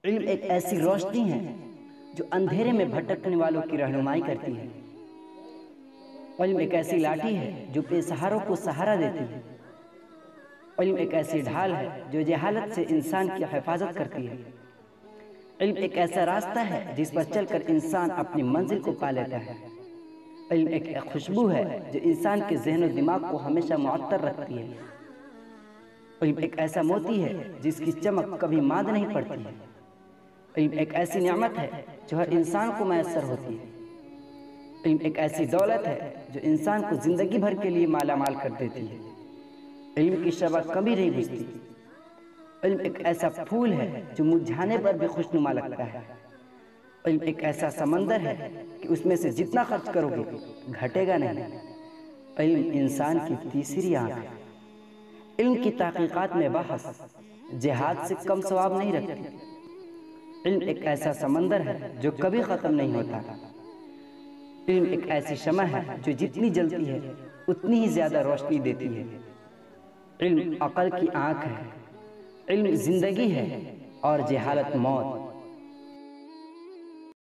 علم ایک ایسی روشنی ہے جو اندھیرے میں بھٹکنے والوں کی رہنمائی کرتی ہے۔ علم ایک ایسی لاٹھی ہے جو بے سہاروں کو سہارا دیتی ہے۔ علم ایک ایسی ڈھال ہے جو جہالت سے انسان کی حفاظت کرتی ہے۔ علم ایک ایسا راستہ ہے جس پر چل کر انسان اپنی منزل کو پا لیتا ہے۔ علم ایک خوشبو ہے جو انسان کے ذہن و دماغ کو ہمیشہ معطر رکھتی ہے۔ علم ایک ایسا موتی ہے جس کی چمک کبھی ماند نہیں پڑتی ہے۔ علم ایک ایسی نعمت ہے جو ہر انسان کو میسر ہوتی ہے۔ علم ایک ایسی دولت ہے جو انسان کو زندگی بھر کے لیے مالا مال کر دیتی ہے۔ علم کی شمع کبھی نہیں بجھتی۔ علم ایک ایسا پھول ہے جو مرجھانے پر بھی خوشنما لگتا ہے۔ علم ایک ایسا سمندر ہے کہ اس میں سے جتنا خرچ کرو گے گھٹے گا نہیں۔ علم انسان کی تیسری آنکھ ہے۔ علم کی تحقیقات میں بحث جہاد سے کم ثواب نہیں رکھتی۔ علم ایک ایسا سمندر ہے جو کبھی ختم نہیں ہوتا۔ علم ایک ایسی شمع ہے جو جتنی جلتی ہے اتنی ہی زیادہ روشنی دیتی ہے۔ علم عقل کی آنکھ ہے۔ علم زندگی ہے اور جہالت موت۔